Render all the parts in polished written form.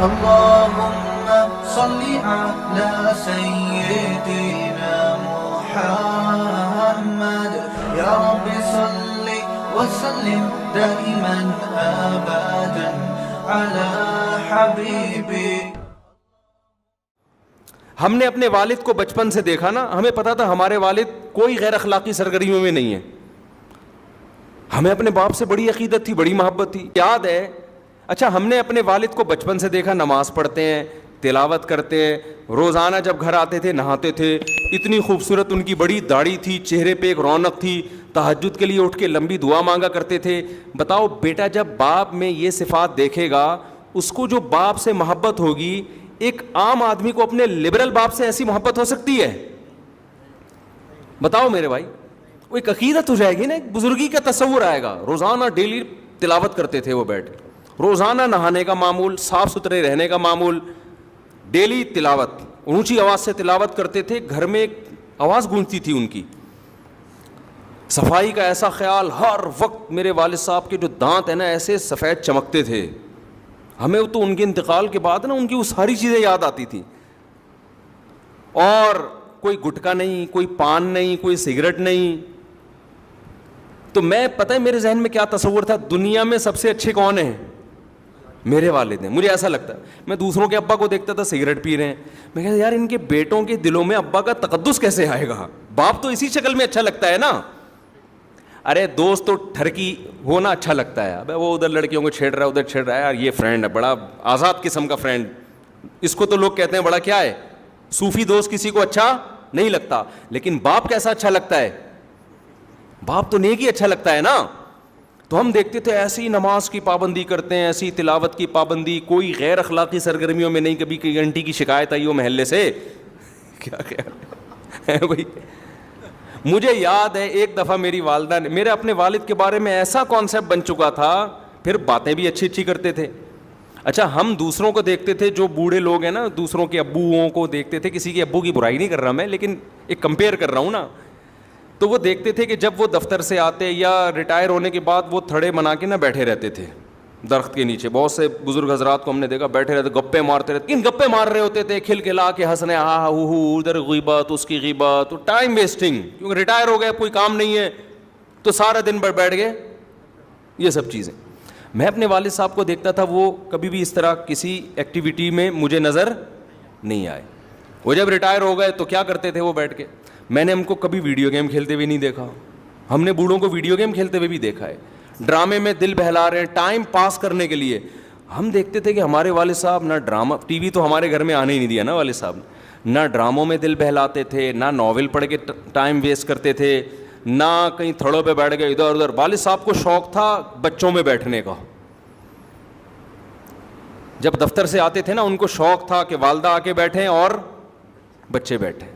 اللهم صل على سيدنا محمد يا رب صل وسلم دائما ابدا على حبيبي. ہم نے اپنے والد کو بچپن سے دیکھا نا, ہمیں پتا تھا ہمارے والد کوئی غیر اخلاقی سرگرمیوں میں نہیں ہے. ہمیں اپنے باپ سے بڑی عقیدت تھی, بڑی محبت تھی. یاد ہے, اچھا ہم نے اپنے والد کو بچپن سے دیکھا نماز پڑھتے ہیں, تلاوت کرتے ہیں, روزانہ جب گھر آتے تھے نہاتے تھے, اتنی خوبصورت ان کی بڑی داڑھی تھی, چہرے پہ ایک رونق تھی, تہجد کے لیے اٹھ کے لمبی دعا مانگا کرتے تھے. بتاؤ بیٹا جب باپ میں یہ صفات دیکھے گا, اس کو جو باپ سے محبت ہوگی, ایک عام آدمی کو اپنے لبرل باپ سے ایسی محبت ہو سکتی ہے؟ بتاؤ میرے بھائی, وہ ایک عقیدت ہو جائے گی نا, ایک بزرگی کا تصور آئے گا. روزانہ ڈیلی تلاوت کرتے تھے وہ بیٹھ, روزانہ نہانے کا معمول, صاف ستھرے رہنے کا معمول, ڈیلی تلاوت, اونچی آواز سے تلاوت کرتے تھے, گھر میں ایک آواز گونجتی تھی ان کی. صفائی کا ایسا خیال, ہر وقت میرے والد صاحب کے جو دانت ہیں نا ایسے سفید چمکتے تھے. ہمیں تو ان کے انتقال کے بعد نا ان کی وہ ساری چیزیں یاد آتی تھیں. اور کوئی گٹکا نہیں, کوئی پان نہیں, کوئی سگریٹ نہیں. تو میں پتہ ہے میرے ذہن میں کیا تصور تھا, دنیا میں سب سے اچھے کون ہیں؟ میرے والد ہیں. مجھے ایسا لگتا ہے, میں دوسروں کے ابا کو دیکھتا تھا سگریٹ پی رہے ہیں, میں کہتا یار ان کے بیٹوں کے دلوں میں ابا کا تقدس کیسے آئے گا؟ باپ تو اسی شکل میں اچھا لگتا ہے نا. ارے دوست تو ٹھرکی ہونا اچھا لگتا ہے, ابے وہ ادھر لڑکیوں کو چھیڑ رہا ہے, ادھر چھیڑ رہا ہے, یار یہ فرینڈ ہے, بڑا آزاد قسم کا فرینڈ. اس کو تو لوگ کہتے ہیں بڑا کیا ہے, صوفی دوست. کسی کو اچھا نہیں لگتا, لیکن باپ کیسا اچھا لگتا ہے؟ باپ تو نیک ہی اچھا لگتا ہے نا. تو ہم دیکھتے تھے ایسی نماز کی پابندی کرتے ہیں, ایسی تلاوت کی پابندی, کوئی غیر اخلاقی سرگرمیوں میں نہیں. کبھی کوئی گھنٹی کی شکایت آئی ہو محلے سے, کیا خیال ہے بھائی؟ مجھے یاد ہے ایک دفعہ میری والدہ نے, میرے اپنے والد کے بارے میں ایسا کانسیپٹ بن چکا تھا, پھر باتیں بھی اچھی اچھی کرتے تھے. اچھا ہم دوسروں کو دیکھتے تھے, جو بوڑھے لوگ ہیں نا, دوسروں کے ابوؤں کو دیکھتے تھے. کسی کے ابو کی برائی نہیں کر رہا میں, لیکن ایک کمپیئر کر رہا ہوں نا. تو وہ دیکھتے تھے کہ جب وہ دفتر سے آتے یا ریٹائر ہونے کے بعد وہ تھڑے بنا کے نا بیٹھے رہتے تھے درخت کے نیچے. بہت سے بزرگ حضرات کو ہم نے دیکھا بیٹھے رہتے, گپے مارتے رہتے. کن گپے مار رہے ہوتے تھے, کھل کھلا کے ہنسنے, ہاں ہاں ہو, ادھر غیبت, اس کی غیبت, ٹائم ویسٹنگ, کیونکہ ریٹائر ہو گئے, کوئی کام نہیں ہے تو سارا دن بھر بیٹھ گئے, یہ سب چیزیں. میں اپنے والد صاحب کو دیکھتا تھا, وہ کبھی بھی اس طرح کسی ایکٹیویٹی میں مجھے نظر نہیں آئے. وہ جب ریٹائر ہو گئے تو کیا کرتے تھے وہ بیٹھ کے, میں نے ہم کو کبھی ویڈیو گیم کھیلتے ہوئے نہیں دیکھا. ہم نے بوڑھوں کو ویڈیو گیم کھیلتے ہوئے بھی دیکھا ہے, ڈرامے میں دل بہلا رہے ہیں ٹائم پاس کرنے کے لیے. ہم دیکھتے تھے کہ ہمارے والد صاحب نہ ڈرامہ, ٹی وی تو ہمارے گھر میں آنے ہی نہیں دیا نا والد صاحب نے, نہ ڈراموں میں دل بہلاتے تھے, نہ ناول پڑھ کے ٹائم ویسٹ کرتے تھے, نہ کہیں تھڑوں پہ بیٹھ گئے ادھر ادھر. والد صاحب کو شوق تھا بچوں میں بیٹھنے کا. جب دفتر سے آتے تھے نا, ان کو شوق تھا کہ والدہ آ کے بیٹھیں اور بچے بیٹھیں.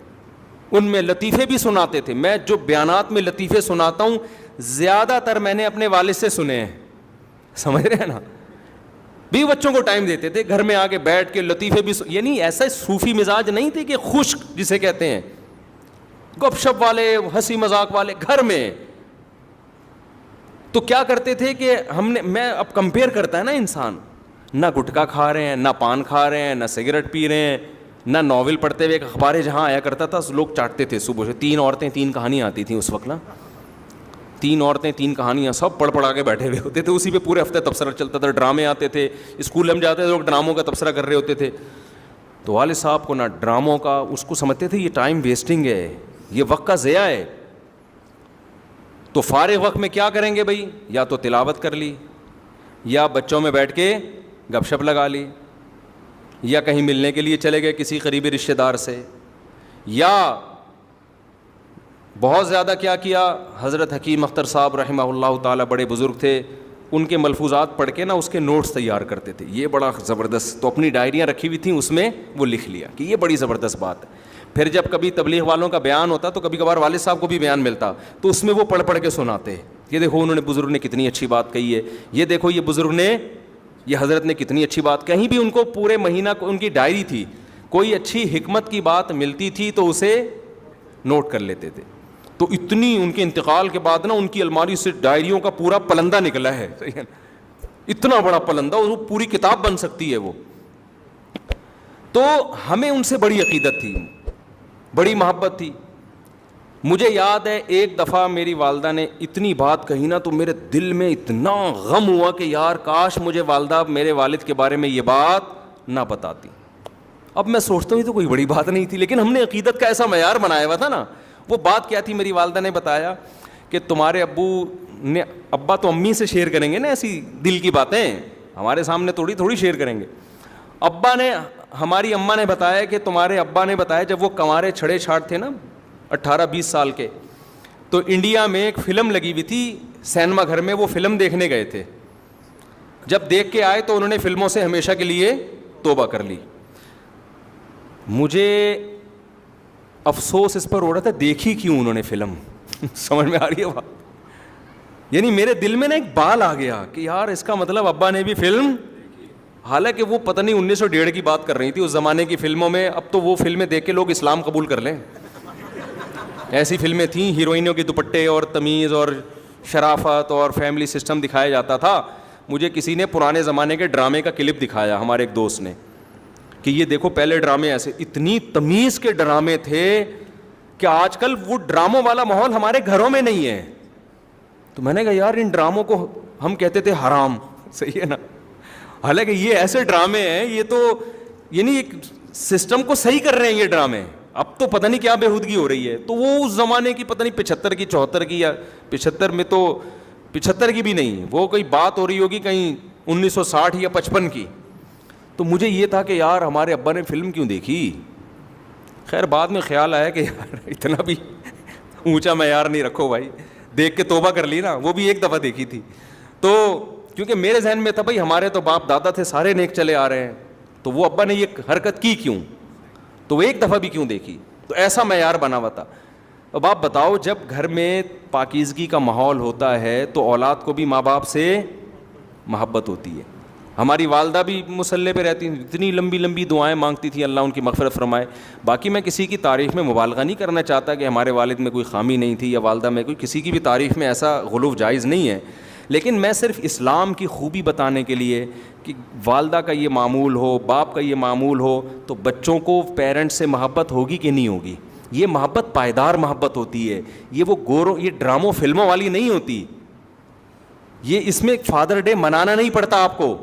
ان میں لطیفے بھی سناتے تھے. میں جو بیانات میں لطیفے سناتا ہوں زیادہ تر میں نے اپنے والد سے سنے ہیں, سمجھ رہے ہیں نا. بھی بچوں کو ٹائم دیتے تھے, گھر میں آ کے بیٹھ کے لطیفے بھی یعنی ایسا صوفی مزاج نہیں تھے کہ خشک جسے کہتے ہیں, گپ شپ والے, ہنسی مذاق والے گھر میں. تو کیا کرتے تھے کہ ہم نے, میں اب کمپیئر کرتا ہے نا انسان, نہ گٹکا کھا رہے ہیں, نہ پان کھا رہے ہیں, نہ سگریٹ پی رہے ہیں, نہ ناول پڑھتے ہوئے. اخباریں جہاں آیا کرتا تھا لوگ چاٹتے تھے صبح سے. 3 عورتیں 3 کہانیاں آتی تھیں اس وقت نا, 3 عورتیں 3 کہانیاں, سب پڑھ پڑھا کے بیٹھے ہوئے ہوتے تھے. اسی پہ پورے ہفتے تبصرہ چلتا تھا. ڈرامے آتے تھے, اسکول ہم جاتے تھے لوگ ڈراموں کا تبصرہ کر رہے ہوتے تھے. تو والد صاحب کو نہ ڈراموں کا, اس کو سمجھتے تھے یہ ٹائم ویسٹنگ ہے, یہ وقت کا ضیاع ہے. تو فارغ وقت میں کیا کریں گے بھائی, یا تو تلاوت کر لی, یا بچوں میں بیٹھ کے گپ شپ لگا لی, یا کہیں ملنے کے لیے چلے گئے کسی قریبی رشتہ دار سے, یا بہت زیادہ کیا کیا. حضرت حکیم اختر صاحب رحمہ اللہ تعالیٰ بڑے بزرگ تھے, ان کے ملفوظات پڑھ کے نا اس کے نوٹس تیار کرتے تھے. یہ بڑا زبردست, تو اپنی ڈائریاں رکھی ہوئی تھیں, اس میں وہ لکھ لیا کہ یہ بڑی زبردست بات ہے. پھر جب کبھی تبلیغ والوں کا بیان ہوتا تو کبھی کبھار والد صاحب کو بھی بیان ملتا, تو اس میں وہ پڑھ پڑھ کے سناتے, یہ دیکھو انہوں نے, بزرگ نے کتنی اچھی بات کہی ہے, یہ دیکھو یہ بزرگ نے, یہ حضرت نے کتنی اچھی بات. کہیں بھی ان کو پورے مہینہ کو ان کی ڈائری تھی, کوئی اچھی حکمت کی بات ملتی تھی تو اسے نوٹ کر لیتے تھے. تو اتنی ان کے انتقال کے بعد نا ان کی الماری سے ڈائریوں کا پورا پلندہ نکلا ہے, اتنا بڑا پلندہ, وہ پوری کتاب بن سکتی ہے وہ. تو ہمیں ان سے بڑی عقیدت تھی, بڑی محبت تھی. مجھے یاد ہے ایک دفعہ میری والدہ نے اتنی بات کہی نا, تو میرے دل میں اتنا غم ہوا کہ یار کاش مجھے والدہ میرے والد کے بارے میں یہ بات نہ بتاتی. اب میں سوچتا ہوں یہ تو کوئی بڑی بات نہیں تھی, لیکن ہم نے عقیدت کا ایسا معیار بنایا ہوا تھا نا. وہ بات کیا تھی, میری والدہ نے بتایا کہ تمہارے ابو نے, ابا تو امی سے شیئر کریں گے نا ایسی دل کی باتیں, ہمارے سامنے تھوڑی شیئر کریں گے. ابا نے, ہماری اماں نے بتایا کہ تمہارے ابا نے بتایا جب وہ کنوارے چھڑے چھاڑ تھے نا 18-20 سال کے, تو انڈیا میں ایک فلم لگی ہوئی تھی سینما گھر میں, وہ فلم دیکھنے گئے تھے. جب دیکھ کے آئے تو انہوں نے فلموں سے ہمیشہ کے لیے توبہ کر لی. مجھے افسوس اس پر ہو رہا تھا دیکھی کیوں انہوں نے فلم. سمجھ میں آ رہی ہے بات؟ یعنی میرے دل میں نا ایک بال آ گیا کہ یار اس کا مطلب ابا نے بھی فلم, حالانکہ وہ پتہ نہیں 1901 کی بات کر رہی تھی اس زمانے کی فلموں میں. اب تو وہ فلمیں دیکھ کے لوگ اسلام قبول کر لیں, ایسی فلمیں تھیں, ہیروئنوں کے دوپٹے اور تمیز اور شرافت اور فیملی سسٹم دکھایا جاتا تھا. مجھے کسی نے پرانے زمانے کے ڈرامے کا کلپ دکھایا, ہمارے ایک دوست نے, کہ یہ دیکھو پہلے ڈرامے ایسے, اتنی تمیز کے ڈرامے تھے کہ آج کل وہ ڈراموں والا ماحول ہمارے گھروں میں نہیں ہے. تو میں نے کہا یار ان ڈراموں کو ہم کہتے تھے حرام, صحیح ہے نا, حالانکہ یہ ایسے ڈرامے ہیں, یہ تو یعنی ایک سسٹم کو صحیح کر رہے ہیں یہ ڈرامے. اب تو پتہ نہیں کیا بےہودگی ہو رہی ہے. تو وہ اس زمانے کی پتہ نہیں 75 کی 74 کی, یا 75 میں تو 75 کی بھی نہیں, وہ کوئی بات ہو رہی ہوگی کہیں 1960 یا 55 کی. تو مجھے یہ تھا کہ یار ہمارے ابا نے فلم کیوں دیکھی. خیر بعد میں خیال آیا کہ یار اتنا بھی اونچا معیار نہیں رکھو بھائی, دیکھ کے توبہ کر لی نا, وہ بھی ایک دفعہ دیکھی تھی. تو کیونکہ میرے ذہن میں تھا بھائی ہمارے تو باپ دادا تھے سارے نیک چلے آ رہے ہیں, تو وہ ابا نے یہ حرکت کی کیوں, تو وہ ایک دفعہ بھی کیوں دیکھی. تو ایسا معیار بنا ہوا تھا. اب آپ بتاؤ جب گھر میں پاکیزگی کا ماحول ہوتا ہے تو اولاد کو بھی ماں باپ سے محبت ہوتی ہے. ہماری والدہ بھی مصلی پہ رہتی, اتنی لمبی لمبی دعائیں مانگتی تھی اللہ ان کی مغفرت فرمائے. باقی میں کسی کی تعریف میں مبالغہ نہیں کرنا چاہتا کہ ہمارے والد میں کوئی خامی نہیں تھی یا والدہ میں کوئی, کسی کی بھی تعریف میں ایسا غلو جائز نہیں ہے. لیکن میں صرف اسلام کی خوبی بتانے کے لیے کہ والدہ کا یہ معمول ہو, باپ کا یہ معمول ہو, تو بچوں کو پیرنٹس سے محبت ہوگی کہ نہیں ہوگی. یہ محبت پائیدار محبت ہوتی ہے, یہ وہ گوروں یہ ڈراموں فلموں والی نہیں ہوتی. یہ اس میں فادر ڈے منانا نہیں پڑتا آپ کو.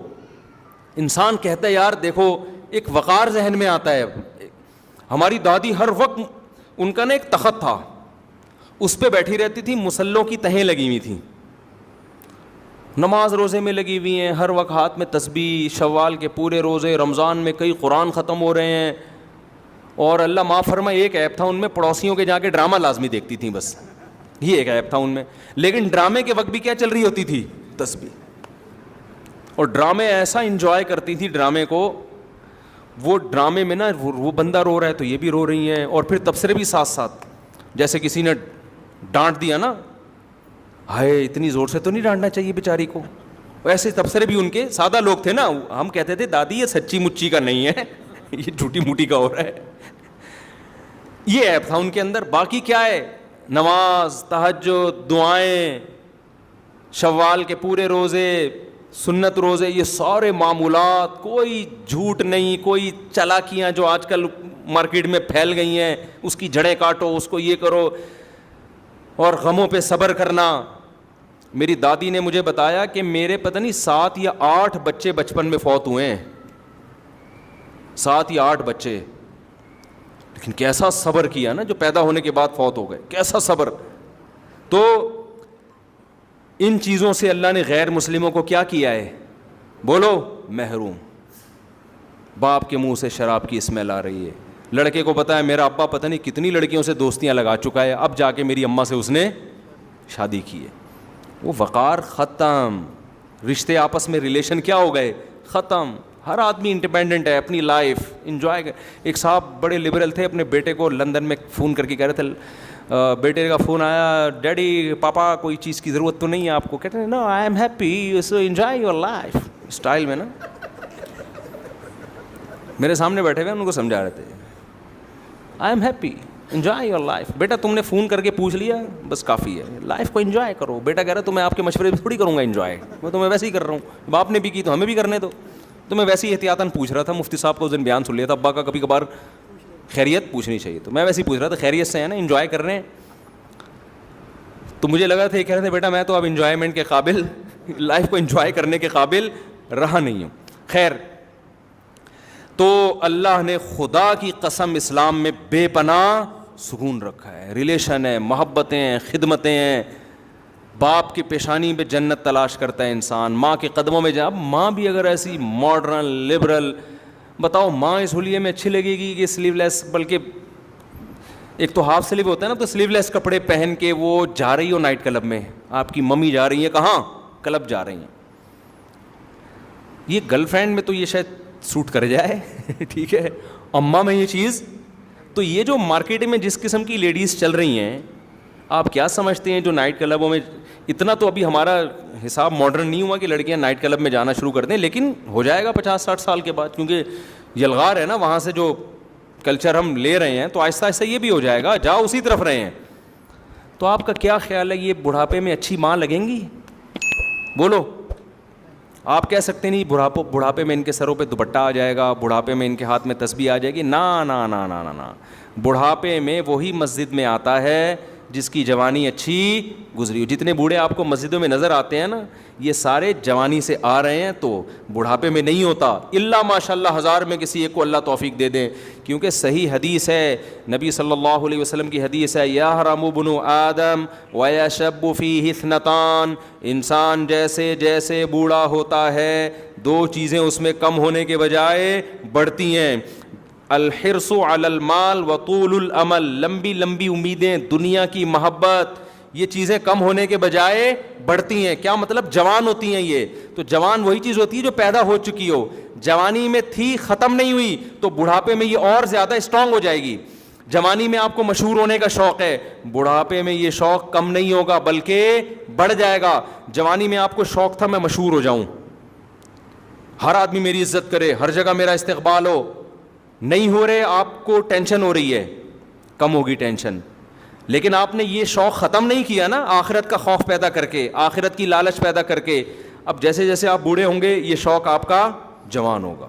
انسان کہتا ہے یار دیکھو, ایک وقار ذہن میں آتا ہے. ہماری دادی ہر وقت, ان کا نا ایک تخت تھا, اس پہ بیٹھی رہتی تھی, مسلوں کی تہیں لگی ہوئی تھیں, نماز روزے میں لگی ہوئی ہیں, ہر وقت ہاتھ میں تسبیح, شوال کے پورے روزے, رمضان میں کئی قرآن ختم ہو رہے ہیں. اور اللہ معاف فرمائے ایک ایپ تھا ان میں, پڑوسیوں کے جا کے ڈرامہ لازمی دیکھتی تھیں, بس یہ ایک ایپ تھا ان میں. لیکن ڈرامے کے وقت بھی کیا چل رہی ہوتی تھی, تسبیح. اور ڈرامے ایسا انجوائے کرتی تھی ڈرامے کو, وہ ڈرامے میں نا وہ بندہ رو رہا ہے تو یہ بھی رو رہی ہیں, اور پھر تبصرے بھی ساتھ ساتھ. جیسے کسی نے ڈانٹ دیا نا, ہائے اتنی زور سے تو نہیں ڈانٹنا چاہیے بیچاری کو, ویسے تبصرے بھی ان کے. سادہ لوگ تھے نا, ہم کہتے تھے دادی یہ سچی مچی کا نہیں ہے, یہ جھوٹی موٹی کا ہو رہا ہے. یہ ایپ تھا ان کے اندر. باقی کیا ہے, نماز, تہجد, دعائیں, شوال کے پورے روزے, سنت روزے, یہ سارے معمولات, کوئی جھوٹ نہیں, کوئی چالاکیاں جو آج کل مارکیٹ میں پھیل گئی ہیں, اس کی جڑیں کاٹو, اس کو یہ کرو, اور غموں پہ صبر کرنا. میری دادی نے مجھے بتایا کہ میرے پتہ نہیں 7 یا 8 بچے بچپن میں فوت ہوئے ہیں, 7 یا 8 بچے. لیکن کیسا صبر کیا نا, جو پیدا ہونے کے بعد فوت ہو گئے, کیسا صبر. تو ان چیزوں سے اللہ نے غیر مسلموں کو کیا کیا ہے, بولو, محروم. باپ کے منہ سے شراب کی اسمیل آ رہی ہے. لڑکے کو پتا ہے میرا ابا پتہ نہیں کتنی لڑکیوں سے دوستیاں لگا چکا ہے, اب جا کے میری اماں سے اس نے شادی کی ہے. وہ وقار ختم, رشتے آپس میں ریلیشن کیا ہو گئے, ختم. ہر آدمی انڈیپینڈنٹ ہے, اپنی لائف انجوائے کر. ایک صاحب بڑے لبرل تھے, اپنے بیٹے کو لندن میں فون کر کے کہہ رہے تھے, بیٹے کا فون آیا, ڈیڈی پاپا کوئی چیز کی ضرورت تو نہیں ہے آپ کو. کہتے ہیں no I am happy, so enjoy your life, style میں نا. میرے سامنے بیٹھے ہوئے ان کو سمجھا رہے تھے, I am happy, enjoy your life. بیٹا تم نے فون کر کے پوچھ لیا, بس کافی ہے, لائف کو انجوائے کرو. بیٹا کہہ رہا تو میں آپ کے مشورے پہ تھوڑی کروں گا انجوائے, میں تو میں ویسے ہی کر رہا ہوں, باپ نے بھی کی تو ہمیں بھی کرنے دو. تو میں ویسے ہی احتیاطاً پوچھ رہا تھا, مفتی صاحب کا اس دن بیان سن لیا تھا, ابا کا کبھی کبھار خیریت پوچھنی چاہیے, تو میں ویسے ہی پوچھ رہا تھا خیریت سے ہیں نا, انجوائے کر رہے ہیں؟ تو مجھے لگا تھا یہ کہہ رہے تھے بیٹا میں تو اب انجوائمنٹ کے قابل, لائف کو انجوائے کرنے کے قابل رہا نہیں ہوں. خیر, تو اللہ نے خدا کی قسم اسلام میں بے پناہ سکون رکھا ہے, ریلیشن ہے, محبتیں ہیں, خدمتیں ہیں. باپ کی پیشانی پہ جنت تلاش کرتا ہے انسان, ماں کے قدموں میں جا. اب ماں بھی اگر ایسی ماڈرن لبرل, بتاؤ ماں اس ہولیے میں اچھی لگے گی کہ سلیو لیس, بلکہ ایک تو ہاف سلیو ہوتا ہے نا, تو سلیو لیس کپڑے پہن کے وہ جا رہی ہو نائٹ کلب میں, آپ کی ممی جا رہی ہیں کہاں, کلب جا رہی ہیں. یہ گرل فرینڈ میں تو یہ شاید سوٹ کر جائے ٹھیک ہے, اماں میں یہ چیز. تو یہ جو مارکیٹ میں جس قسم کی لیڈیز چل رہی ہیں, آپ کیا سمجھتے ہیں جو نائٹ کلبوں میں, اتنا تو ابھی ہمارا حساب ماڈرن نہیں ہوا کہ لڑکیاں نائٹ کلب میں جانا شروع کر دیں, لیکن ہو جائے گا 50-60 سال کے بعد, کیونکہ یلغار ہے نا وہاں سے جو کلچر ہم لے رہے ہیں, تو آہستہ آہستہ یہ بھی ہو جائے گا, جاؤ اسی طرف رہے ہیں. تو آپ کا کیا خیال ہے, یہ بڑھاپے میں اچھی ماں لگیں گی؟ بولو. آپ کہہ سکتے نہیں بڑھاپے میں ان کے سروں پہ دوپٹہ آ جائے گا, بڑھاپے میں ان کے ہاتھ میں تسبیح آ جائے گی. نا نا نا نا نا نا, بڑھاپے میں وہی مسجد میں آتا ہے جس کی جوانی اچھی گزری ہو. جتنے بوڑھے آپ کو مسجدوں میں نظر آتے ہیں نا, یہ سارے جوانی سے آ رہے ہیں, تو بڑھاپے میں نہیں ہوتا, الا ماشاء اللہ 1000 میں کسی ایک کو اللہ توفیق دے دیں. کیونکہ صحیح حدیث ہے, نبی صلی اللہ علیہ وسلم کی حدیث ہے, یحرم ابن آدم ویشب فیہ اثنتان, انسان جیسے جیسے بوڑھا ہوتا ہے 2 چیزیں اس میں کم ہونے کے بجائے بڑھتی ہیں, الحرص علی المال وطول الامل, لمبی لمبی امیدیں, دنیا کی محبت, یہ چیزیں کم ہونے کے بجائے بڑھتی ہیں. کیا مطلب؟ جوان ہوتی ہیں یہ, تو جوان وہی چیز ہوتی ہے جو پیدا ہو چکی ہو, جوانی میں تھی ختم نہیں ہوئی, تو بڑھاپے میں یہ اور زیادہ اسٹرانگ ہو جائے گی. جوانی میں آپ کو مشہور ہونے کا شوق ہے, بڑھاپے میں یہ شوق کم نہیں ہوگا بلکہ بڑھ جائے گا. جوانی میں آپ کو شوق تھا میں مشہور ہو جاؤں, ہر آدمی میری عزت کرے, ہر جگہ میرا استقبال ہو, نہیں ہو رہے, آپ کو ٹینشن ہو رہی ہے, کم ہوگی ٹینشن. لیکن آپ نے یہ شوق ختم نہیں کیا نا, آخرت کا خوف پیدا کر کے, آخرت کی لالچ پیدا کر کے. اب جیسے جیسے آپ بوڑھے ہوں گے یہ شوق آپ کا جوان ہوگا,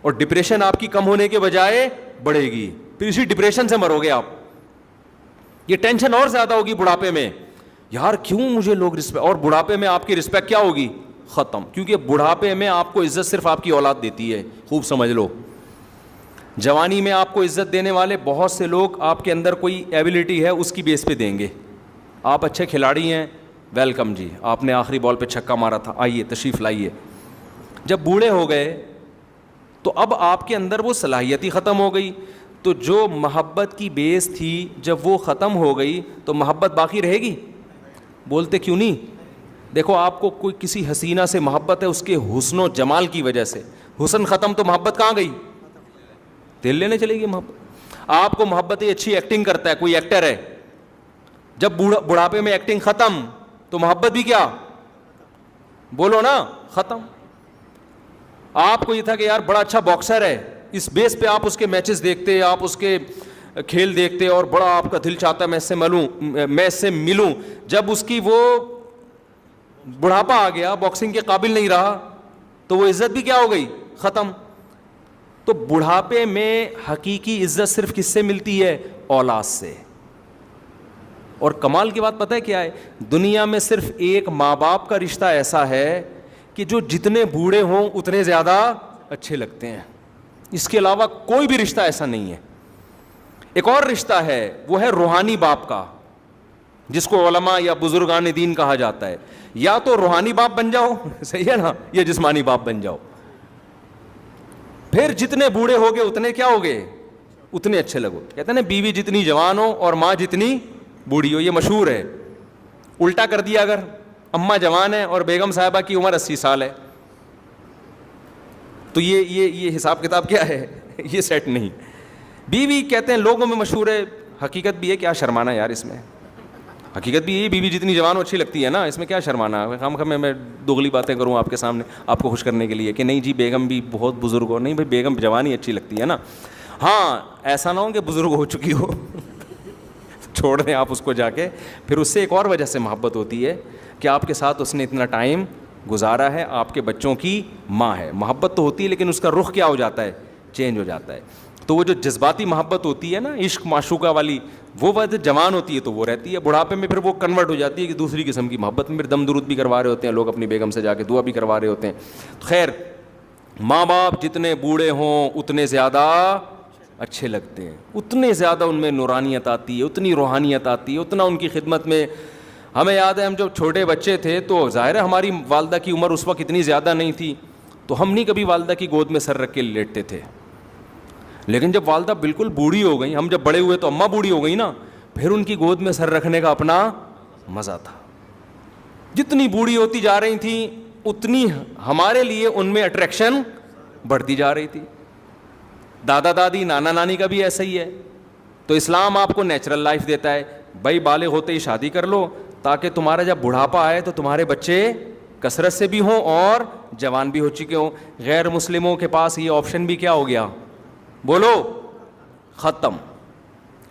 اور ڈپریشن آپ کی کم ہونے کے بجائے بڑھے گی, پھر اسی ڈپریشن سے مرو گے آپ. یہ ٹینشن اور زیادہ ہوگی بڑھاپے میں, یار کیوں مجھے لوگ رسپیکٹ, اور بڑھاپے میں آپ کی رسپیکٹ کیا ہوگی؟ ختم. کیونکہ بڑھاپے میں آپ کو عزت صرف آپ کی اولاد دیتی ہے, خوب سمجھ لو. جوانی میں آپ کو عزت دینے والے بہت سے لوگ آپ کے اندر کوئی ایبلٹی ہے اس کی بیس پہ دیں گے. آپ اچھے کھلاڑی ہیں, ویلکم جی, آپ نے آخری بال پہ چھکا مارا تھا, آئیے تشریف لائیے. جب بوڑھے ہو گئے تو اب آپ کے اندر وہ صلاحیت ہی ختم ہو گئی, تو جو محبت کی بیس تھی جب وہ ختم ہو گئی تو محبت باقی رہے گی؟ بولتے کیوں نہیں؟ دیکھو آپ کو کوئی کسی حسینہ سے محبت ہے اس کے حسن و جمال کی وجہ سے, حسن ختم تو محبت کہاں گئی؟ دل لینے چلے گی محبت. آپ کو محبت ہے, اچھی ایکٹنگ کرتا ہے, کوئی ایکٹر ہے, جب بڑھاپے میں ایکٹنگ ختم تو محبت بھی کیا؟ بولو نا, ختم. آپ کو یہ تھا کہ یار بڑا اچھا باکسر ہے, اس بیس پہ آپ اس کے میچز دیکھتے, آپ اس کے کھیل دیکھتے, اور بڑا آپ کا دل چاہتا ہے میں اس سے ملوں. جب اس کی وہ بڑھاپا آ گیا, باکسنگ کے قابل نہیں رہا, تو وہ عزت بھی کیا ہو گئی؟ ختم. تو بڑھاپے میں حقیقی عزت صرف کس سے ملتی ہے؟ اولاد سے. اور کمال کی بات پتہ ہے کیا ہے؟ دنیا میں صرف ایک ماں باپ کا رشتہ ایسا ہے کہ جو جتنے بوڑھے ہوں اتنے زیادہ اچھے لگتے ہیں, اس کے علاوہ کوئی بھی رشتہ ایسا نہیں ہے. ایک اور رشتہ ہے, وہ ہے روحانی باپ کا, جس کو علماء یا بزرگان دین کہا جاتا ہے. یا تو روحانی باپ بن جاؤ, صحیح ہے نا, یا جسمانی باپ بن جاؤ. پھر جتنے بوڑھے ہوگے اتنے کیا ہوگے؟ اتنے اچھے لگو. کہتے ہیں نا بیوی جتنی جوان ہو اور ماں جتنی بوڑھی ہو, یہ مشہور ہے. الٹا کر دیا, اگر اماں جوان ہے اور بیگم صاحبہ کی عمر 80 سال ہے, تو یہ حساب کتاب کیا ہے؟ یہ سیٹ نہیں. بیوی کہتے ہیں لوگوں میں مشہور ہے, حقیقت بھی ہے, کیا شرمانا یار اس میں, حقیقت بھی یہ بیوی جتنی جوان ہو اچھی لگتی ہے نا, اس میں کیا شرمانا. خام میں دوغلی باتیں کروں آپ کے سامنے آپ کو خوش کرنے کے لیے کہ نہیں جی بیگم بھی بہت بزرگ ہو, نہیں بھائی بیگم جوان ہی اچھی لگتی ہے نا. ہاں ایسا نہ ہو کہ بزرگ ہو چکی ہو, چھوڑ دیں آپ اس کو جا کے. پھر اس سے ایک اور وجہ سے محبت ہوتی ہے کہ آپ کے ساتھ اس نے اتنا ٹائم گزارا ہے, آپ کے بچوں کی ماں ہے. محبت تو ہوتی ہے لیکن اس کا رخ کیا ہو جاتا ہے, چینج ہو جاتا ہے. تو وہ جو جذباتی محبت ہوتی ہے نا, عشق معشوقہ والی, وہ وقت جوان ہوتی ہے تو وہ رہتی ہے, بڑھاپے میں پھر وہ کنورٹ ہو جاتی ہے کہ دوسری قسم کی محبت میں. پھر دم درود بھی کروا رہے ہوتے ہیں لوگ اپنی بیگم سے, جا کے دعا بھی کروا رہے ہوتے ہیں. خیر, ماں باپ جتنے بوڑھے ہوں اتنے زیادہ اچھے لگتے ہیں, اتنے زیادہ ان میں نورانیت آتی ہے, اتنی روحانیت آتی ہے, اتنا ان کی خدمت میں. ہمیں یاد ہے ہم جب چھوٹے بچے تھے تو ظاہر ہے ہماری والدہ کی عمر اس وقت اتنی زیادہ نہیں تھی, تو ہم نہیں کبھی والدہ کی گود میں سر رکھ کے لیٹتے تھے. لیکن جب والدہ بالکل بوڑھی ہو گئی, ہم جب بڑے ہوئے تو اماں بوڑھی ہو گئی نا, پھر ان کی گود میں سر رکھنے کا اپنا مزہ تھا. جتنی بوڑھی ہوتی جا رہی تھیں اتنی ہمارے لیے ان میں اٹریکشن بڑھتی جا رہی تھی. دادا دادی نانا نانی کا بھی ایسا ہی ہے. تو اسلام آپ کو نیچرل لائف دیتا ہے, بھائی بالغ ہوتے ہی شادی کر لو تاکہ تمہارا جب بڑھاپا آئے تو تمہارے بچے کثرت سے بھی ہوں اور جوان بھی ہو چکے ہوں. غیر مسلموں کے پاس یہ آپشن بھی کیا ہو گیا, بولو, ختم.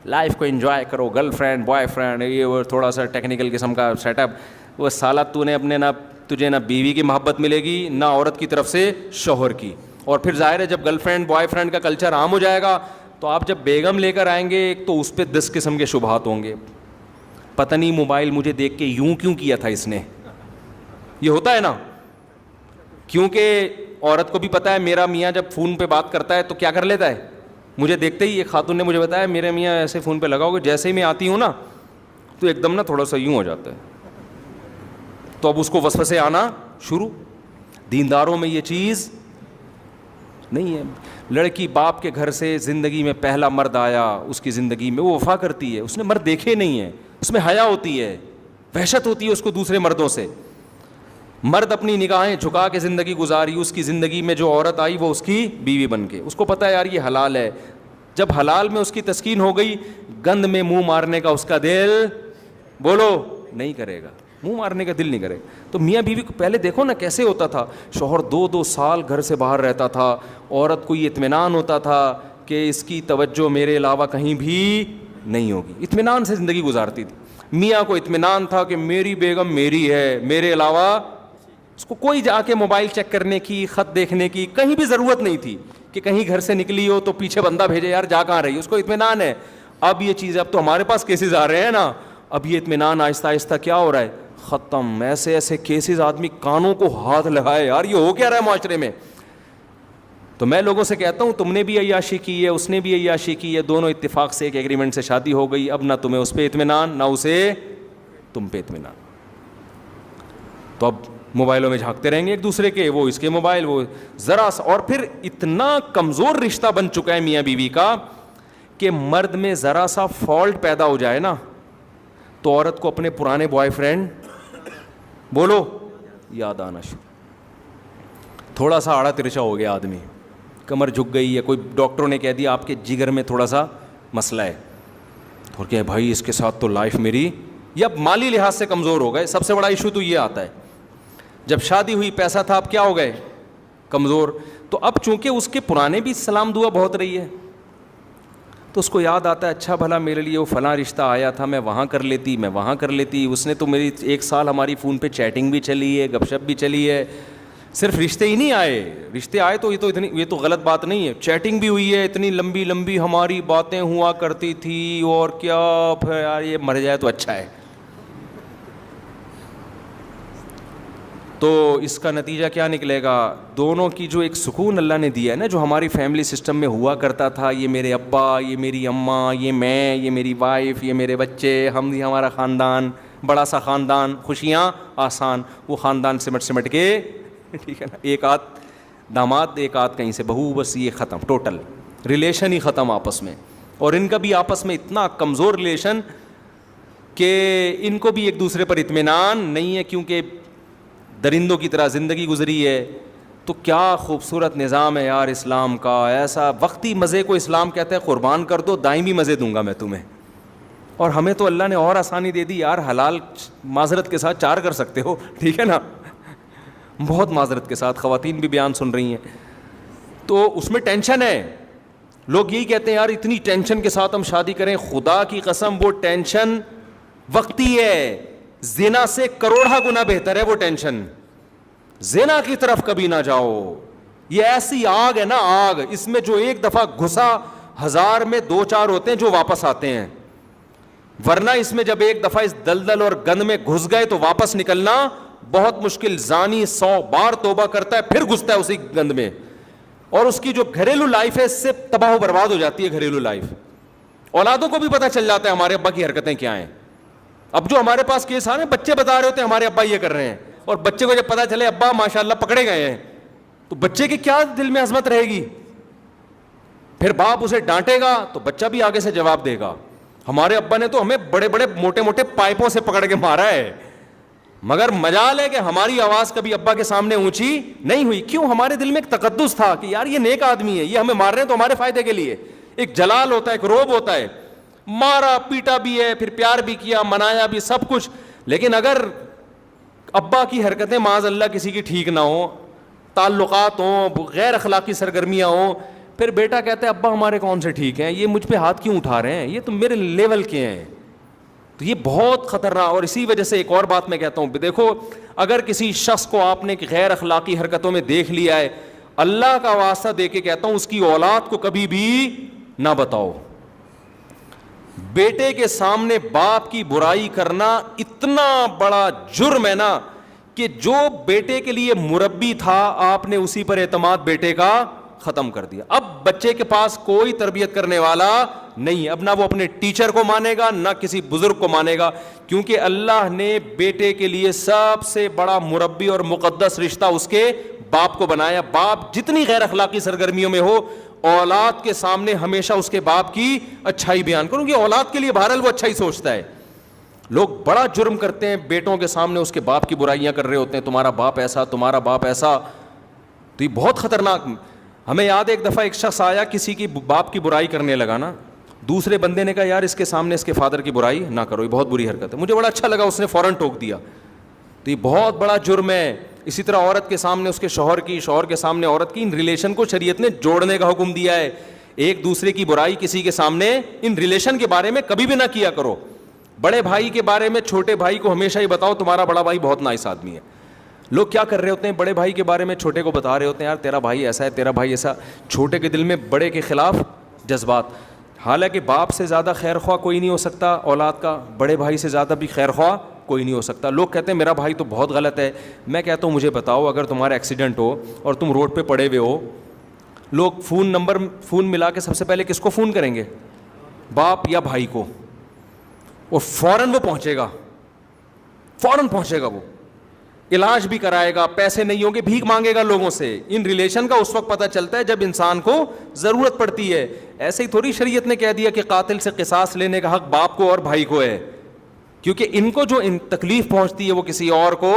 لائف کو انجوائے کرو, گرل فرینڈ بوائے فرینڈ, یہ وہ تھوڑا سا ٹیکنیکل قسم کا سیٹ اپ. وہ سالہ تو نے اپنے, نہ تجھے نہ بیوی کی محبت ملے گی نہ عورت کی طرف سے شوہر کی. اور پھر ظاہر ہے جب گرل فرینڈ بوائے فرینڈ کا کلچر عام ہو جائے گا تو آپ جب بیگم لے کر آئیں گے ایک تو اس پہ 10 قسم کے شبہات ہوں گے. پتہ نہیں موبائل مجھے دیکھ کے یوں کیوں کیا تھا اس نے, یہ ہوتا ہے نا. کیونکہ عورت کو بھی پتہ ہے میرا میاں جب فون پہ بات کرتا ہے تو کیا کر لیتا ہے, مجھے دیکھتے ہی. ایک خاتون نے مجھے بتایا میرے میاں ایسے فون پہ لگاؤ گے, جیسے ہی میں آتی ہوں نا تو ایک دم نا تھوڑا سا یوں ہو جاتا ہے. تو اب اس کو وسوسے آنا شروع. دینداروں میں یہ چیز نہیں ہے. لڑکی باپ کے گھر سے زندگی میں پہلا مرد آیا, اس کی زندگی میں وہ وفا کرتی ہے, اس نے مرد دیکھے نہیں ہیں, اس میں حیا ہوتی ہے, وحشت ہوتی ہے اس کو دوسرے مردوں سے. مرد اپنی نگاہیں جھکا کے زندگی گزاری, اس کی زندگی میں جو عورت آئی وہ اس کی بیوی بن کے. اس کو پتہ ہے یار یہ حلال ہے. جب حلال میں اس کی تسکین ہو گئی, گند میں منہ مارنے کا اس کا دل, بولو, نہیں کرے گا, منہ مارنے کا دل نہیں کرے. تو میاں بیوی کو پہلے دیکھو نا کیسے ہوتا تھا. شوہر 2-2 سال گھر سے باہر رہتا تھا, عورت کو یہ اطمینان ہوتا تھا کہ اس کی توجہ میرے علاوہ کہیں بھی نہیں ہوگی, اطمینان سے زندگی گزارتی تھی. میاں کو اطمینان تھا کہ میری بیگم میری ہے, میرے علاوہ اس کو کوئی جا کے موبائل چیک کرنے کی, خط دیکھنے کی کہیں بھی ضرورت نہیں تھی کہ کہیں گھر سے نکلی ہو تو پیچھے بندہ بھیجے یار جا کہاں رہی, اس کو اطمینان ہے. اب یہ چیز, اب تو ہمارے پاس کیسز آ رہے ہیں نا, اب یہ اطمینان آہستہ آہستہ کیا ہو رہا ہے, ختم. ایسے ایسے کیسز آدمی کانوں کو ہاتھ لگائے, یار یہ ہو کیا رہا ہے معاشرے میں. تو میں لوگوں سے کہتا ہوں تم نے بھی عیاشی کی ہے, اس نے بھی عیاشی کی ہے, دونوں اتفاق سے ایک ایگریمنٹ سے شادی ہو گئی. اب نہ تمہیں اس پہ اطمینان نہ اسے تم پہ اطمینان. تو اب موبائلوں میں جھانکتے رہیں گے ایک دوسرے کے, وہ اس کے موبائل, وہ ذرا سا. اور پھر اتنا کمزور رشتہ بن چکا ہے میاں بیوی کا کہ مرد میں ذرا سا فالٹ پیدا ہو جائے نا تو عورت کو اپنے پرانے بوائے فرینڈ, بولو, یاد آنا شروع. تھوڑا سا آڑا ترچا ہو گیا آدمی, کمر جھک گئی ہے, کوئی ڈاکٹروں نے کہہ دیا آپ کے جگر میں تھوڑا سا مسئلہ ہے, اور کہ بھائی اس کے ساتھ تو لائف میری, یا مالی لحاظ سے کمزور ہو گئے. سب سے بڑا ایشو تو یہ آتا ہے جب شادی ہوئی پیسہ تھا, اب کیا ہو گئے, کمزور. تو اب چونکہ اس کے پرانے بھی سلام دعا بہت رہی ہے تو اس کو یاد آتا ہے اچھا بھلا میرے لیے وہ فلاں رشتہ آیا تھا, میں وہاں کر لیتی, میں وہاں کر لیتی. اس نے تو میری 1 سال ہماری فون پہ چیٹنگ بھی چلی ہے, گپ شپ بھی چلی ہے. صرف رشتے ہی نہیں آئے, رشتے آئے تو یہ تو غلط بات نہیں ہے, چیٹنگ بھی ہوئی ہے, اتنی لمبی لمبی ہماری باتیں ہوا کرتی تھی. اور کیا پھر یار یہ مر جائے تو اچھا ہے. تو اس کا نتیجہ کیا نکلے گا, دونوں کی جو ایک سکون اللہ نے دیا ہے نا, جو ہماری فیملی سسٹم میں ہوا کرتا تھا, یہ میرے ابا, یہ میری اماں, یہ میں, یہ میری وائف, یہ میرے بچے, ہم, یہ ہمارا خاندان, بڑا سا خاندان, خوشیاں آسان. وہ خاندان سمٹ کے, ٹھیک ہے نا, ایک آدھ داماد ایک آدھ کہیں سے بہو, بس یہ ختم, ٹوٹل ریلیشن ہی ختم آپس میں. اور ان کا بھی آپس میں اتنا کمزور ریلیشن کہ ان کو بھی ایک دوسرے پر اطمینان نہیں ہے, کیونکہ درندوں کی طرح زندگی گزری ہے. تو کیا خوبصورت نظام ہے یار اسلام کا. ایسا وقتی مزے کو اسلام کہتا ہے قربان کر دو, دائمی مزے دوں گا میں تمہیں. اور ہمیں تو اللہ نے اور آسانی دے دی یار, حلال معذرت کے ساتھ 4 کر سکتے ہو, ٹھیک ہے نا, بہت معذرت کے ساتھ. خواتین بھی بیان سن رہی ہیں تو اس میں ٹینشن ہے. لوگ یہی کہتے ہیں یار اتنی ٹینشن کے ساتھ ہم شادی کریں. خدا کی قسم وہ ٹینشن وقتی ہے, زنا سے کروڑا گنا بہتر ہے وہ ٹینشن. زنا کی طرف کبھی نہ جاؤ. یہ ایسی آگ ہے نا آگ, اس میں جو ایک دفعہ گھسا 1000 میں 2-4 ہوتے ہیں جو واپس آتے ہیں, ورنہ اس میں جب ایک دفعہ اس دلدل اور گند میں گھس گئے تو واپس نکلنا بہت مشکل. زانی 100 بار توبہ کرتا ہے پھر گھستا ہے اسی گند میں, اور اس کی جو گھریلو لائف ہے اس سے تباہ و برباد ہو جاتی ہے. گھریلو لائف, اولادوں کو بھی پتہ چل جاتا ہے ہمارے ابا کی حرکتیں کیا ہیں. اب جو ہمارے پاس کیس آ رہے ہیں, بچے بتا رہے ہوتے ہیں ہمارے ابا یہ کر رہے ہیں, اور بچے کو جب پتا چلے ابا ماشاءاللہ پکڑے گئے ہیں, تو بچے کی کیا دل میں عظمت رہے گی. پھر باپ اسے ڈانٹے گا تو بچہ بھی آگے سے جواب دے گا, ہمارے ابا نے تو ہمیں بڑے بڑے موٹے موٹے پائپوں سے پکڑ کے مارا ہے, مگر مجال ہے کہ ہماری آواز کبھی ابا کے سامنے اونچی نہیں ہوئی. کیوں؟ ہمارے دل میں ایک تقدس تھا کہ یار یہ نیک آدمی ہے, یہ ہمیں مار رہے ہیں تو ہمارے فائدے کے لیے. ایک جلال ہوتا ہے, ایک روب ہوتا ہے. مارا پیٹا بھی ہے, پھر پیار بھی کیا, منایا بھی, سب کچھ. لیکن اگر ابا کی حرکتیں معاذ اللہ کسی کی ٹھیک نہ ہوں, تعلقات ہوں, غیر اخلاقی سرگرمیاں ہوں, پھر بیٹا کہتا ہے ابا ہمارے کون سے ٹھیک ہیں, یہ مجھ پہ ہاتھ کیوں اٹھا رہے ہیں, یہ تو میرے لیول کے ہیں. تو یہ بہت خطرناک. اور اسی وجہ سے ایک اور بات میں کہتا ہوں, دیکھو اگر کسی شخص کو آپ نے غیر اخلاقی حرکتوں میں دیکھ لیا ہے, اللہ کا واسطہ دے کے کہتا ہوں اس کی اولاد کو کبھی بھی نہ بتاؤ. بیٹے کے سامنے باپ کی برائی کرنا اتنا بڑا جرم ہے نا, کہ جو بیٹے کے لیے مربی تھا آپ نے اسی پر اعتماد بیٹے کا ختم کر دیا. اب بچے کے پاس کوئی تربیت کرنے والا نہیں. اب نہ وہ اپنے ٹیچر کو مانے گا نہ کسی بزرگ کو مانے گا, کیونکہ اللہ نے بیٹے کے لیے سب سے بڑا مربی اور مقدس رشتہ اس کے باپ کو بنایا. باپ جتنی غیر اخلاقی سرگرمیوں میں ہو, اولاد کے سامنے ہمیشہ اس کے باپ کی اچھائی بیان کروں, کہ اولاد کے لیے بہرحال وہ اچھا ہی سوچتا ہے. لوگ بڑا جرم کرتے ہیں, بیٹوں کے سامنے اس کے باپ کی برائیاں کر رہے ہوتے ہیں, تمہارا باپ ایسا, تمہارا باپ ایسا. تو یہ بہت خطرناک. ہمیں یاد ہے ایک دفعہ ایک شخص آیا, کسی کی باپ کی برائی کرنے لگا نا, دوسرے بندے نے کہا یار اس کے سامنے اس کے فادر کی برائی نہ کرو, یہ بہت بری حرکت ہے. مجھے بڑا اچھا لگا, اس نے فوراً ٹوک دیا. تو یہ بہت بڑا جرم ہے. اسی طرح عورت کے سامنے اس کے شوہر کی, شوہر کے سامنے عورت کی, ان ریلیشن کو شریعت نے جوڑنے کا حکم دیا ہے. ایک دوسرے کی برائی کسی کے سامنے, ان ریلیشن کے بارے میں کبھی بھی نہ کیا کرو. بڑے بھائی کے بارے میں چھوٹے بھائی کو ہمیشہ ہی بتاؤ تمہارا بڑا بھائی بہت نائس آدمی ہے. لوگ کیا کر رہے ہوتے ہیں, بڑے بھائی کے بارے میں چھوٹے کو بتا رہے ہوتے ہیں, یار تیرا بھائی ایسا ہے, تیرا بھائی ایسا. چھوٹے کے دل میں بڑے کے خلاف جذبات. حالانکہ باپ سے زیادہ خیر خواہ کوئی نہیں ہو سکتا اولاد کا, بڑے بھائی سے زیادہ بھی خیر خواہ کوئی نہیں ہو سکتا. لوگ کہتے ہیں میرا بھائی تو بہت غلط ہے. میں کہتا ہوں مجھے بتاؤ, اگر تمہارا ایکسیڈنٹ ہو اور تم روڈ پہ پڑے ہوئے ہو, لوگ فون ملا کے سب سے پہلے کس کو فون کریں گے, باپ یا بھائی کو, اور فوراً وہ پہنچے گا, فوراً پہنچے گا, وہ علاج بھی کرائے گا, پیسے نہیں ہوں گے بھیک مانگے گا لوگوں سے. ان ریلیشن کا اس وقت پتہ چلتا ہے جب انسان کو ضرورت پڑتی ہے. ایسے ہی تھوڑی شریعت نے کہہ دیا کہ قاتل سے قصاص لینے کا حق باپ کو اور بھائی کو ہے, کیونکہ ان کو جو تکلیف پہنچتی ہے وہ کسی اور کو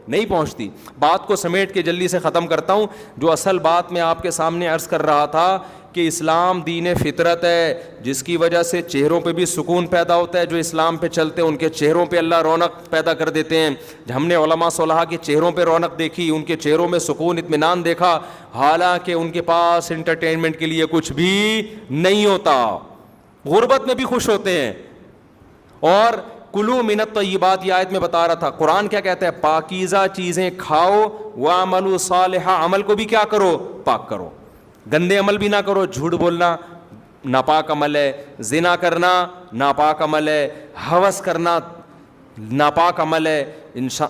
نہیں پہنچتی. بات کو سمیٹ کے جلدی سے ختم کرتا ہوں. جو اصل بات میں آپ کے سامنے عرض کر رہا تھا کہ اسلام دین فطرت ہے, جس کی وجہ سے چہروں پہ بھی سکون پیدا ہوتا ہے. جو اسلام پہ چلتے ہیں ان کے چہروں پہ اللہ رونق پیدا کر دیتے ہیں. ہم نے علماء صلحاء کے چہروں پہ رونق دیکھی, ان کے چہروں میں سکون اطمینان دیکھا, حالانکہ ان کے پاس انٹرٹینمنٹ کے لیے کچھ بھی نہیں ہوتا. غربت میں بھی خوش ہوتے ہیں. اور کلو من الطیبات, یہ آیت میں بتا رہا تھا, قرآن کیا کہتا ہے, پاکیزہ چیزیں کھاؤ, وَاعْمَلُوا صَالِحًا, عمل کو بھی کیا کرو, پاک کرو. گندے عمل بھی نہ کرو. جھوٹ بولنا ناپاک عمل ہے, زنا کرنا ناپاک عمل ہے, ہوس کرنا ناپاک عمل ہے.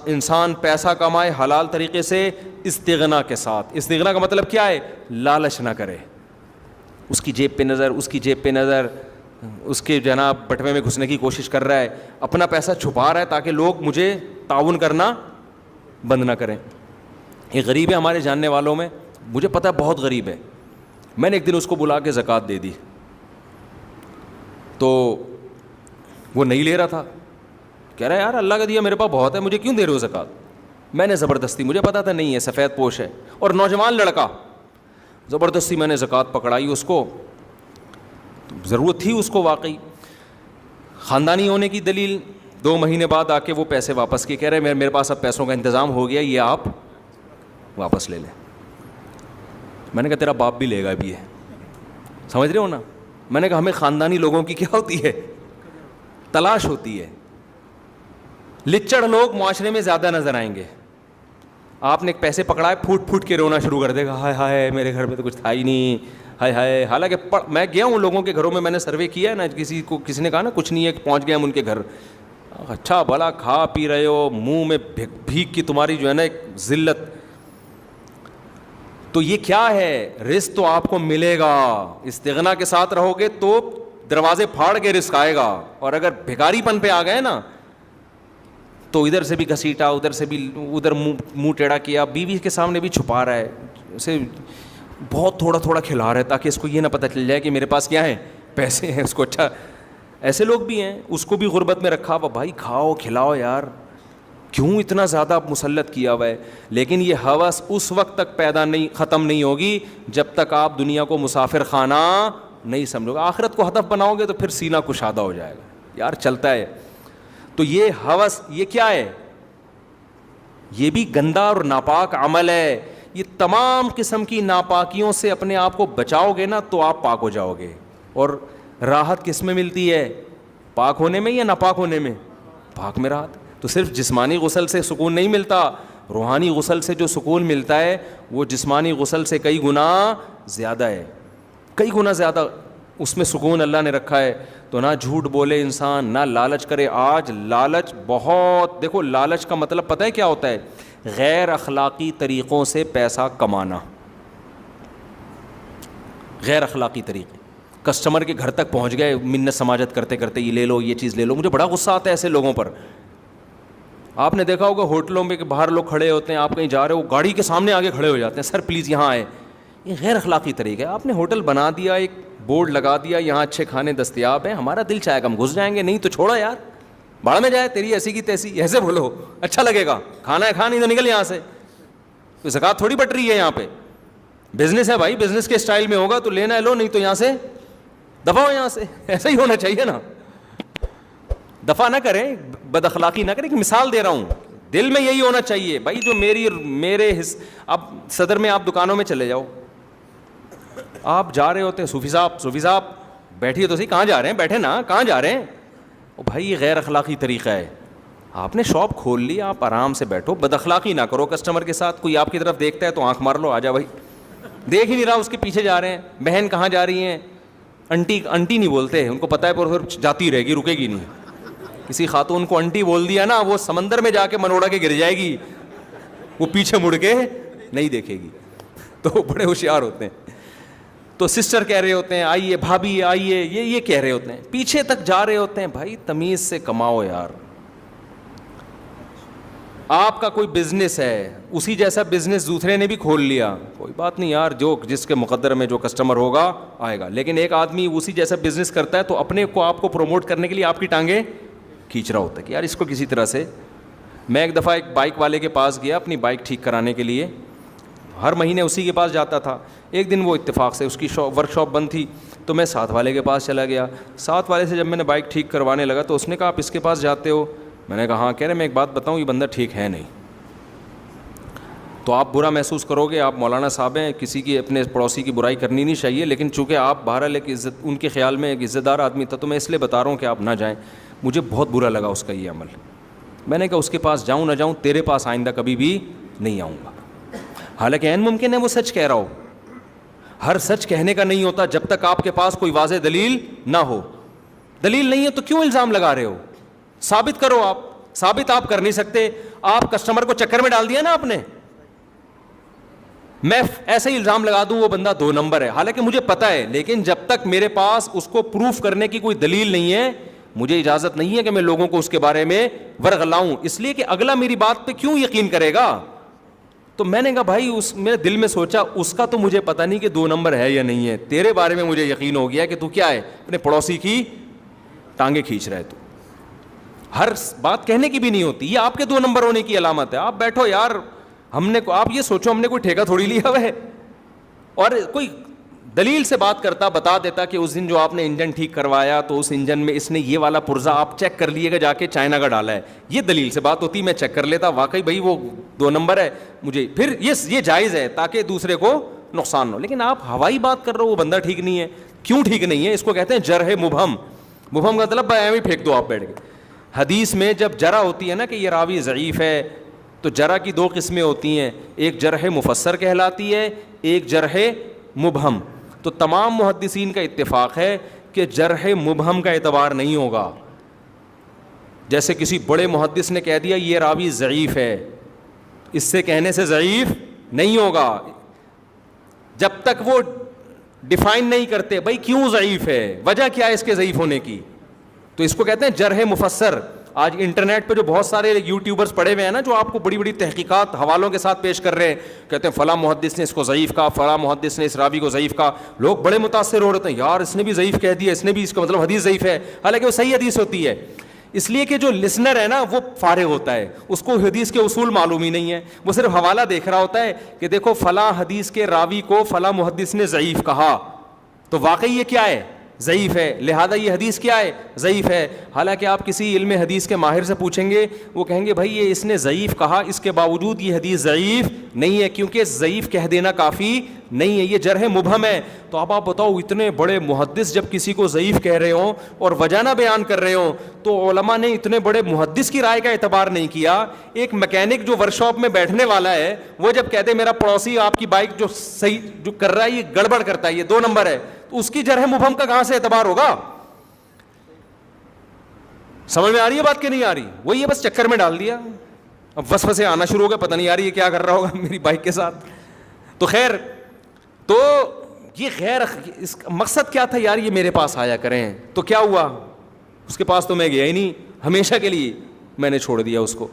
انسان پیسہ کمائے حلال طریقے سے استغنا کے ساتھ. استغنا کا مطلب کیا ہے, لالچ نہ کرے. اس کی جیب پہ نظر, اس کی جیب پہ نظر, اس کے جناب بٹوے میں گھسنے کی کوشش کر رہا ہے, اپنا پیسہ چھپا رہا ہے تاکہ لوگ مجھے تعاون کرنا بند نہ کریں. ایک غریب ہے ہمارے جاننے والوں میں, مجھے پتہ ہے بہت غریب ہے. میں نے ایک دن اس کو بلا کے زکوٰۃ دے دی, تو وہ نہیں لے رہا تھا. کہہ رہا ہے یار اللہ کا دیا میرے پاس بہت ہے, مجھے کیوں دے رہے ہو زکوٰۃ. میں نے زبردستی, مجھے پتا تھا نہیں ہے, سفید پوش ہے اور نوجوان لڑکا, زبردستی میں نے زکوٰۃ پکڑائی اس کو. ضرورت تھی اس کو واقعی, خاندانی ہونے کی دلیل. 2 مہینے بعد آ کے وہ پیسے واپس کیے, کہہ رہے میرے پاس اب پیسوں کا انتظام ہو گیا, یہ آپ واپس لے لیں. میں نے کہا تیرا باپ بھی لے گا بھی ہے, سمجھ رہے ہو نا. میں نے کہا ہمیں خاندانی لوگوں کی کیا ہوتی ہے, تلاش ہوتی ہے. لچڑ لوگ معاشرے میں زیادہ نظر آئیں گے, آپ نے ایک پیسے پکڑائے, پھوٹ پھوٹ کے رونا شروع کر دے گا, ہائے ہائے میرے گھر میں تو کچھ تھا ہی نہیں, ہائے ہائے. حالانکہ میں گیا ہوں لوگوں کے گھروں میں نے سروے کیا ہے نا, کسی نے کہا نا کچھ نہیں ہے, پہنچ گئے ہم ان کے گھر, اچھا بھلا کھا پی رہے ہو, منہ میں بھیک کی تمہاری جو ہے نا ایک ذلت. تو یہ کیا ہے, رزق تو آپ کو ملے گا, استغنا کے ساتھ رہو گے تو دروازے پھاڑ کے رزق آئے گا. اور اگر بھکاری پن پہ آ گئے نا تو ادھر سے بھی گھسیٹا, ادھر سے بھی, ادھر منہ ٹیڑھا کیا, بیوی کے سامنے بھی چھپا رہا ہے, اسے بہت تھوڑا تھوڑا کھلا رہا ہے تاکہ اس کو یہ نہ پتہ چل جائے کہ میرے پاس کیا ہے, پیسے ہیں. اس کو اچھا, ایسے لوگ بھی ہیں, اس کو بھی غربت میں رکھا ہوا, بھائی کھاؤ کھلاؤ یار, کیوں اتنا زیادہ مسلط کیا ہوا ہے. لیکن یہ ہوس اس وقت تک ختم نہیں ہوگی جب تک آپ دنیا کو مسافر خانہ نہیں سمجھو گے. آخرت کو ہدف بناؤ گے تو پھر سینہ کشادہ ہو جائے گا, یار چلتا ہے. تو یہ ہوس یہ کیا ہے, یہ بھی گندا اور ناپاک عمل ہے. یہ تمام قسم کی ناپاکیوں سے اپنے آپ کو بچاؤ گے نا تو آپ پاک ہو جاؤ گے. اور راحت کس میں ملتی ہے, پاک ہونے میں یا ناپاک ہونے میں؟ پاک میں راحت. تو صرف جسمانی غسل سے سکون نہیں ملتا, روحانی غسل سے جو سکون ملتا ہے وہ جسمانی غسل سے کئی گنا زیادہ ہے, کئی گنا زیادہ اس میں سکون اللہ نے رکھا ہے. تو نہ جھوٹ بولے انسان, نہ لالچ کرے. آج لالچ بہت, دیکھو لالچ کا مطلب پتہ ہے کیا ہوتا ہے, غیر اخلاقی طریقوں سے پیسہ کمانا. غیر اخلاقی طریقے, کسٹمر کے گھر تک پہنچ گئے منت سماجت کرتے کرتے, یہ لے لو یہ چیز لے لو. مجھے بڑا غصہ آتا ہے ایسے لوگوں پر. آپ نے دیکھا ہوگا ہوٹلوں میں کہ باہر لوگ کھڑے ہوتے ہیں, آپ کہیں جا رہے ہو گاڑی کے سامنے آگے کھڑے ہو جاتے ہیں, سر پلیز یہاں آئے. یہ غیر اخلاقی طریقہ ہے. آپ نے ہوٹل بنا دیا, ایک بورڈ لگا دیا, یہاں اچھے کھانے دستیاب ہیں, ہمارا دل چاہے گا ہم گھس جائیں گے, نہیں تو چھوڑو یار, باڑ میں جائے تیری ایسی کی تیسی, ایسے بولو اچھا لگے گا. کھانا ہے کھا, نہیں تو نکل یہاں سے. کوئی زکوٰۃ تھوڑی بٹ رہی ہے یہاں پہ, بزنس ہے بھائی, بزنس کے اسٹائل میں ہوگا تو لینا ہے لو, نہیں تو یہاں سے دفع ہو یہاں سے. ایسا ہی ہونا چاہیے نا, دفع نہ کریں, بد اخلاقی نہ کریں. کہ مثال دے رہا ہوں, دل میں یہی ہونا چاہیے بھائی جو میرے اب صدر میں آپ دکانوں میں چلے جاؤ, آپ جا رہے ہوتے ہیں, صوفی صاحب بیٹھیے تو صحیح, کہاں جا رہے ہیں, بیٹھے نا, کہاں جا رہے ہیں. او بھائی یہ غیر اخلاقی طریقہ ہے. آپ نے شاپ کھول لی, آپ آرام سے بیٹھو, بد اخلاقی نہ کرو کسٹمر کے ساتھ. کوئی آپ کی طرف دیکھتا ہے تو آنکھ مار لو, آ جا بھائی, دیکھ ہی نہیں رہا, اس کے پیچھے جا رہے ہیں. بہن کہاں جا رہی ہیں, انٹی نہیں بولتے, ان کو پتہ ہے پر پھر جاتی رہے گی, رکے گی نہیں. کسی خاتون کو انٹی بول دیا نا, وہ سمندر میں جا کے منوڑا کے گر جائے گی, وہ پیچھے مڑ کے نہیں دیکھے گی. تو بڑے ہوشیار ہوتے ہیں. تو سسٹر کہہ رہے ہوتے ہیں آئیے, بھابھی آئیے, یہ کہہ رہے ہوتے ہیں, پیچھے تک جا رہے ہوتے ہیں. بھائی تمیز سے کماؤ یار. آپ کا کوئی بزنس ہے, اسی جیسا بزنس دوسرے نے بھی کھول لیا, کوئی بات نہیں یار, جو جس کے مقدر میں جو کسٹمر ہوگا آئے گا. لیکن ایک آدمی اسی جیسا بزنس کرتا ہے تو اپنے کو آپ کو پروموٹ کرنے کے لیے آپ کی ٹانگیں کھینچ رہا ہوتا ہے کہ یار اس کو کسی طرح سے. میں ایک دفعہ ایک بائک والے کے پاس گیا اپنی بائک ٹھیک کرانے کے لیے, ہر مہینے اسی کے پاس جاتا تھا. ایک دن وہ اتفاق سے اس کی ورک شاپ بند تھی تو میں ساتھ والے کے پاس چلا گیا. ساتھ والے سے جب میں نے بائک ٹھیک کروانے لگا تو اس نے کہا آپ اس کے پاس جاتے ہو؟ میں نے کہا ہاں. کہہ رہے میں ایک بات بتاؤں, یہ بندہ ٹھیک ہے نہیں. تو آپ برا محسوس کرو گے, آپ مولانا صاحب ہیں, کسی کی اپنے پڑوسی کی برائی کرنی نہیں چاہیے, لیکن چونکہ آپ بہرحال ایک عزت, ان کے خیال میں ایک عزت دار آدمی تھا, تو میں اس لیے بتا رہا ہوں کہ آپ نہ جائیں. مجھے بہت برا لگا اس کا یہ عمل. میں نے کہا اس کے پاس جاؤں نہ جاؤں, تیرے پاس آئندہ کبھی بھی نہیں آؤں گا. حالانکہ عین ممکن ہے وہ سچ کہہ رہا ہو. ہر سچ کہنے کا نہیں ہوتا جب تک آپ کے پاس کوئی واضح دلیل نہ ہو. دلیل نہیں ہے تو کیوں الزام لگا رہے ہو؟ ثابت کرو. آپ ثابت آپ کر نہیں سکتے, آپ کسٹمر کو چکر میں ڈال دیا نا آپ نے. میں ایسے ہی الزام لگا دوں وہ بندہ 2 نمبر ہے, حالانکہ مجھے پتا ہے, لیکن جب تک میرے پاس اس کو پروف کرنے کی کوئی دلیل نہیں ہے, مجھے اجازت نہیں ہے کہ میں لوگوں کو اس کے بارے میں ورغلاؤں, اس لیے کہ اگلا میری بات پہ کیوں یقین کرے گا. تو میں نے کہا بھائی میرے دل میں سوچا اس کا تو مجھے پتہ نہیں کہ 2 نمبر ہے یا نہیں ہے, تیرے بارے میں مجھے یقین ہو گیا کہ تو کیا ہے, اپنے پڑوسی کی ٹانگیں کھینچ رہا ہے. تو ہر بات کہنے کی بھی نہیں ہوتی, یہ آپ کے 2 نمبر ہونے کی علامت ہے. آپ بیٹھو یار, آپ یہ سوچو ہم نے کوئی ٹھیکہ تھوڑی لیا ہوا ہے. اور کوئی دلیل سے بات کرتا, بتا دیتا کہ اس دن جو آپ نے انجن ٹھیک کروایا تو اس انجن میں اس نے یہ والا پرزا آپ چیک کر لیے گا جا کے چائنا کا ڈالا ہے, یہ دلیل سے بات ہوتی, میں چیک کر لیتا واقعی بھائی وہ 2 نمبر ہے. مجھے پھر یہ جائز ہے تاکہ دوسرے کو نقصان ہو. لیکن آپ ہوائی بات کر رہے ہو, وہ بندہ ٹھیک نہیں ہے. کیوں ٹھیک نہیں ہے؟ اس کو کہتے ہیں جرح مبہم. مبہم کا مطلب ایویں پھینک دو آپ بیٹھ کے. حدیث میں جب جرح ہوتی ہے نا کہ یہ راوی ضعیف ہے, تو جرح کی دو قسمیں ہوتی ہیں, ایک جرح مفسر کہلاتی ہے, ایک جرح مبہم. تو تمام محدثین کا اتفاق ہے کہ جرح مبہم کا اعتبار نہیں ہوگا. جیسے کسی بڑے محدث نے کہہ دیا یہ راوی ضعیف ہے, اس سے کہنے سے ضعیف نہیں ہوگا جب تک وہ ڈیفائن نہیں کرتے بھائی کیوں ضعیف ہے, وجہ کیا ہے اس کے ضعیف ہونے کی. تو اس کو کہتے ہیں جرح مفسر. آج انٹرنیٹ پہ جو بہت سارے یوٹیوبرز پڑے ہوئے ہیں نا, جو آپ کو بڑی بڑی تحقیقات حوالوں کے ساتھ پیش کر رہے ہیں, کہتے ہیں فلاں محدث نے اس کو ضعیف کہا, فلاں محدث نے اس راوی کو ضعیف کہا. لوگ بڑے متاثر ہو رہے ہیں, یار اس نے بھی ضعیف کہہ دیا, اس نے بھی, اس کا مطلب حدیث ضعیف ہے, حالانکہ وہ صحیح حدیث ہوتی ہے. اس لیے کہ جو لسنر ہے نا وہ فارغ ہوتا ہے, اس کو حدیث کے اصول معلوم ہی نہیں ہے, وہ صرف حوالہ دیکھ رہا ہوتا ہے کہ دیکھو فلاں حدیث کے راوی کو فلاں محدث نے ضعیف کہا, تو واقعی یہ کیا ہے, ضعیف ہے, لہذا یہ حدیث کیا ہے, ضعیف ہے. حالانکہ آپ کسی علم حدیث کے ماہر سے پوچھیں گے, وہ کہیں گے بھائی یہ اس نے ضعیف کہا, اس کے باوجود یہ حدیث ضعیف نہیں ہے, کیونکہ ضعیف کہہ دینا کافی نہیں ہے, یہ جرح مبہم ہے. تو اب آپ بتاؤ اتنے بڑے محدث جب کسی کو ضعیف کہہ رہے ہوں اور وجہ نہ بیان کر رہے ہوں, تو علماء نے اتنے بڑے محدث کی رائے کا اعتبار نہیں کیا. ایک میکینک جو ورک شاپ میں بیٹھنے والا ہے, وہ جب کہتے میرا پڑوسی آپ کی بائک جو صحیح جو کر رہا ہے یہ گڑبڑ کرتا ہے, یہ 2 نمبر ہے, تو اس کی جرح مبہم کا کہاں سے اعتبار ہوگا؟ سمجھ میں آ رہی ہے بات کہ نہیں آ رہی؟ وہ یہ بس چکر میں ڈال دیا, اب وسوسے آنا شروع ہو گئے, پتہ نہیں آ رہی ہے کیا کر رہا ہوگا میری بائک کے ساتھ. تو خیر, تو یہ غیر, اس کا مقصد کیا تھا یار, یہ میرے پاس آیا کریں, تو کیا ہوا, اس کے پاس تو میں گیا ہی نہیں, ہمیشہ کے لیے میں نے چھوڑ دیا اس کو.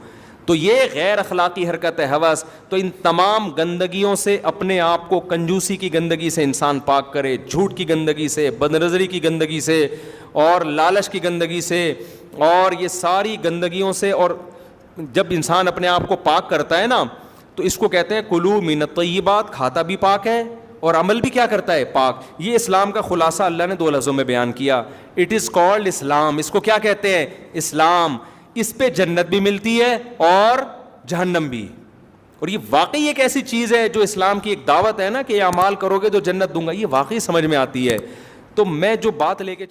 تو یہ غیر اخلاقی حرکت ہے, ہوس. تو ان تمام گندگیوں سے اپنے آپ کو, کنجوسی کی گندگی سے انسان پاک کرے, جھوٹ کی گندگی سے, بدنظری کی گندگی سے, اور لالچ کی گندگی سے, اور یہ ساری گندگیوں سے. اور جب انسان اپنے آپ کو پاک کرتا ہے نا, تو اس کو کہتے ہیں کلو من الطیبات, کھاتا بھی پاک ہے اور عمل بھی کیا کرتا ہے, پاک. یہ اسلام کا خلاصہ اللہ نے 2 لفظوں میں بیان کیا, اٹ از کالڈ اسلام. اس کو کیا کہتے ہیں, اسلام. اس پہ جنت بھی ملتی ہے اور جہنم بھی. اور یہ واقعی ایک ایسی چیز ہے جو اسلام کی ایک دعوت ہے نا, کہ یہ اعمال کرو گے تو جنت دوں گا, یہ واقعی سمجھ میں آتی ہے. تو میں جو بات لے کے